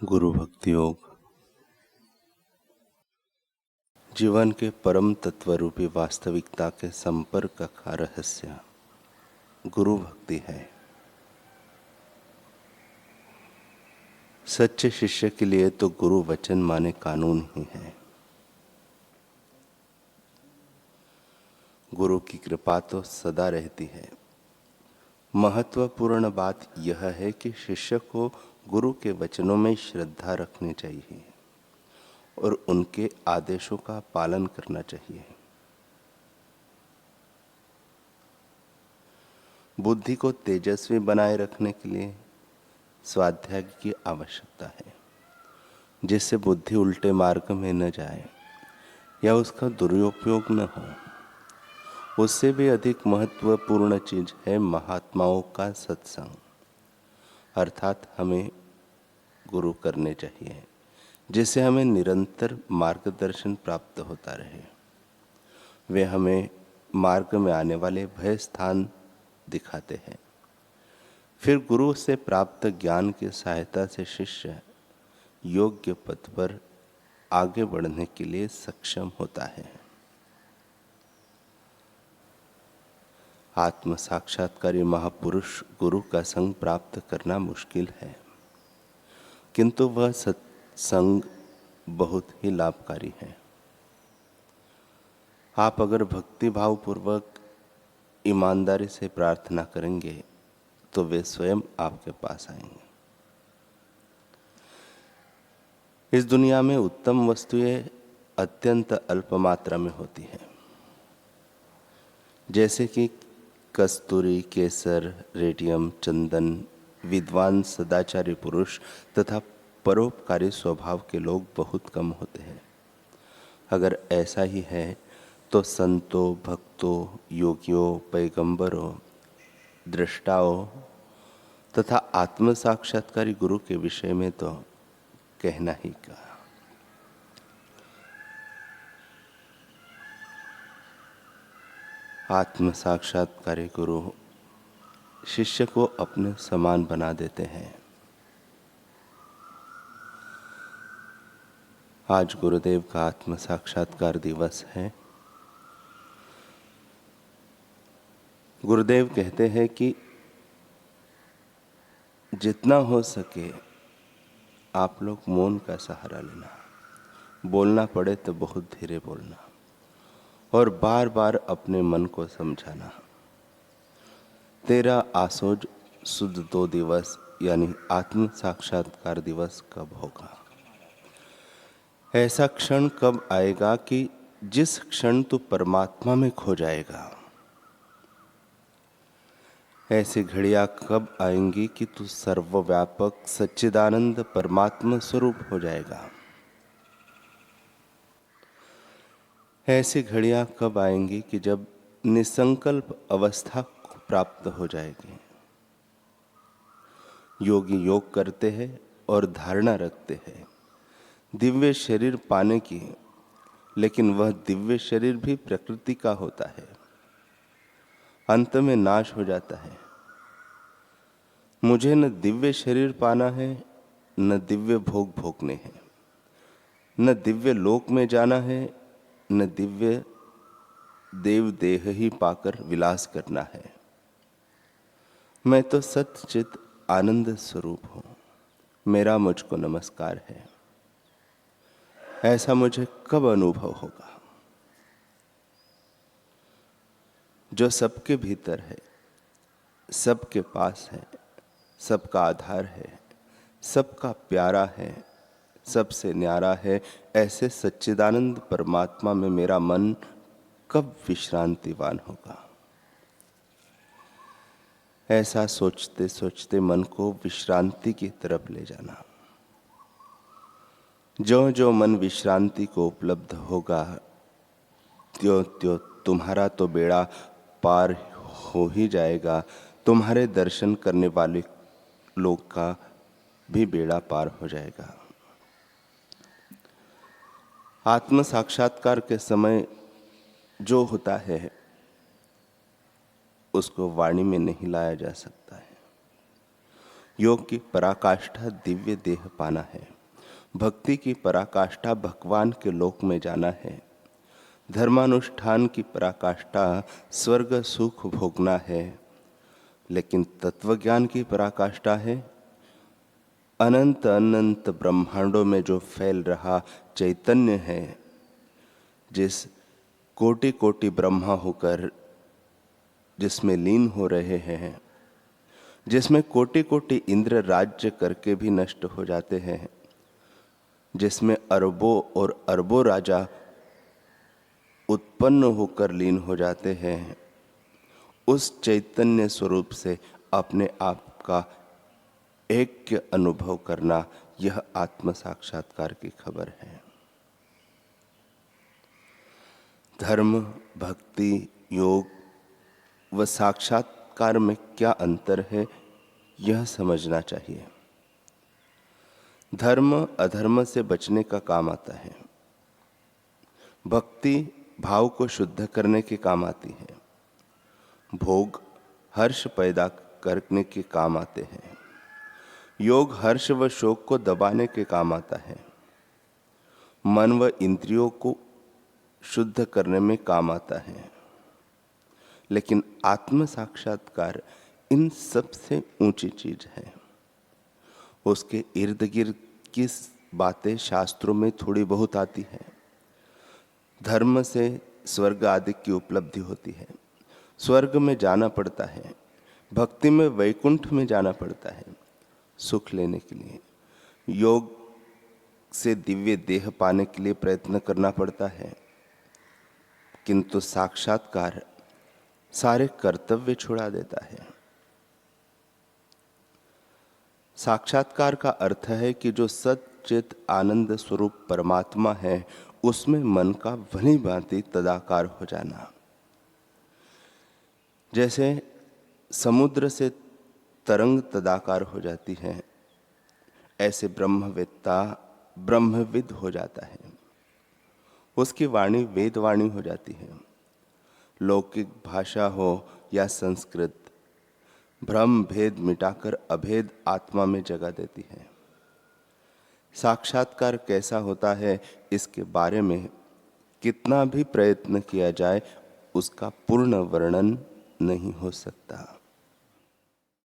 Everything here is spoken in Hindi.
गुरु भक्ति योग जीवन के परम तत्व रूपी वास्तविकता के संपर्क का रहस्य गुरु भक्ति है। सच्चे शिष्य के लिए तो गुरु वचन माने कानून ही है। गुरु की कृपा तो सदा रहती है। महत्वपूर्ण बात यह है कि शिष्य को गुरु के वचनों में श्रद्धा रखनी चाहिए और उनके आदेशों का पालन करना चाहिए। बुद्धि को तेजस्वी बनाए रखने के लिए स्वाध्याय की आवश्यकता है, जिससे बुद्धि उल्टे मार्ग में न जाए या उसका दुरुपयोग न हो। उससे भी अधिक महत्वपूर्ण चीज है महात्माओं का सत्संग, अर्थात हमें गुरु करने चाहिए जिससे हमें निरंतर मार्गदर्शन प्राप्त होता रहे। वे हमें मार्ग में आने वाले भय स्थान दिखाते हैं। फिर गुरु से प्राप्त ज्ञान की सहायता से शिष्य योग्य पथ पर आगे बढ़ने के लिए सक्षम होता है। आत्म साक्षात्कारी महापुरुष गुरु का संग प्राप्त करना मुश्किल है, किंतु वह सत्संग बहुत ही लाभकारी है। आप अगर भक्ति भाव पूर्वक ईमानदारी से प्रार्थना करेंगे तो वे स्वयं आपके पास आएंगे। इस दुनिया में उत्तम वस्तुएं अत्यंत अल्प मात्रा में होती हैं, जैसे कि कस्तूरी, केसर, रेडियम, चंदन। विद्वान सदाचारी पुरुष तथा परोपकारी स्वभाव के लोग बहुत कम होते हैं। अगर ऐसा ही है तो संतों, भक्तों, योगियों, पैगंबरों, दृष्टाओं तथा आत्म साक्षात्कारी गुरु के विषय में तो कहना ही क्या। आत्म साक्षात्कारी गुरु शिष्य को अपने समान बना देते हैं। आज गुरुदेव का आत्म साक्षात्कार दिवस है। गुरुदेव कहते हैं कि जितना हो सके आप लोग मौन का सहारा लेना, बोलना पड़े तो बहुत धीरे बोलना और बार बार अपने मन को समझाना। तेरा आसोज सुद 2 दिवस यानी आत्म साक्षात्कार दिवस कब होगा? ऐसा क्षण कब आएगा कि जिस क्षण तू परमात्मा में खो जाएगा? ऐसी घड़ियां कब आएंगी कि तू सर्वव्यापक सच्चिदानंद परमात्मा स्वरूप हो जाएगा? ऐसी घड़ियां कब आएंगी कि जब निसंकल्प अवस्था प्राप्त हो जाएगी? योगी योग करते हैं और धारणा रखते हैं दिव्य शरीर पाने की, लेकिन वह दिव्य शरीर भी प्रकृति का होता है, अंत में नाश हो जाता है। मुझे न दिव्य शरीर पाना है, न दिव्य भोग भोगने हैं, न दिव्य लोक में जाना है, न दिव्य देव देह ही पाकर विलास करना है। मैं तो सच्चित आनंद स्वरूप हूं। मेरा मुझको नमस्कार है। ऐसा मुझे कब अनुभव होगा? जो सबके भीतर है, सबके पास है, सबका आधार है, सबका प्यारा है, सबसे न्यारा है, ऐसे सच्चिदानंद परमात्मा में मेरा मन कब विश्रांतिवान होगा? ऐसा सोचते सोचते मन को विश्रांति की तरफ ले जाना। जो जो मन विश्रांति को उपलब्ध होगा, त्यों त्यों तुम्हारा तो बेड़ा पार हो ही जाएगा। तुम्हारे दर्शन करने वाले लोग का भी बेड़ा पार हो जाएगा। आत्म साक्षात्कार के समय जो होता है उसको वाणी में नहीं लाया जा सकता है। योग की पराकाष्ठा दिव्य देह पाना है। भक्ति की पराकाष्ठा भगवान के लोक में जाना है। धर्मानुष्ठान की पराकाष्ठा स्वर्ग सुख भोगना है। लेकिन तत्वज्ञान की पराकाष्ठा है अनंत अनंत ब्रह्मांडों में जो फैल रहा चैतन्य है, जिस कोटि कोटि ब्रह्मा होकर जिसमें लीन हो रहे हैं, जिसमें कोटि कोटि इंद्र राज्य करके भी नष्ट हो जाते हैं, जिसमें अरबों और अरबों राजा उत्पन्न होकर लीन हो जाते हैं, उस चैतन्य स्वरूप से अपने आप का ऐक्य अनुभव करना, यह आत्म साक्षात्कार की खबर है। धर्म, भक्ति, योग व साक्षात्कार में क्या अंतर है, यह समझना चाहिए। धर्म अधर्म से बचने का काम आता है। भक्ति भाव को शुद्ध करने के काम आती है। भोग हर्ष पैदा करने के काम आते हैं। योग हर्ष व शोक को दबाने के काम आता है। मन व इंद्रियों को शुद्ध करने में काम आता है। लेकिन आत्म साक्षात्कार इन सबसे ऊंची चीज है। उसके इर्द गिर्द की बातें शास्त्रों में थोड़ी बहुत आती है। धर्म से स्वर्ग आदि की उपलब्धि होती है। स्वर्ग में जाना पड़ता है। भक्ति में वैकुंठ में जाना पड़ता है सुख लेने के लिए। योग से दिव्य देह पाने के लिए प्रयत्न करना पड़ता है। किंतु साक्षात्कार सारे कर्तव्य छुड़ा देता है। साक्षात्कार का अर्थ है कि जो सच्चित आनंद स्वरूप परमात्मा है, उसमें मन का भली भांति तदाकार हो जाना। जैसे समुद्र से तरंग तदाकार हो जाती है, ऐसे ब्रह्मवेत्ता ब्रह्मविद हो जाता है। उसकी वाणी वेदवाणी हो जाती है। लौकिक भाषा हो या संस्कृत, भ्रम भेद मिटाकर अभेद आत्मा में जगह देती है। साक्षात्कार कैसा होता है, इसके बारे में कितना भी प्रयत्न किया जाए, उसका पूर्ण वर्णन नहीं हो सकता।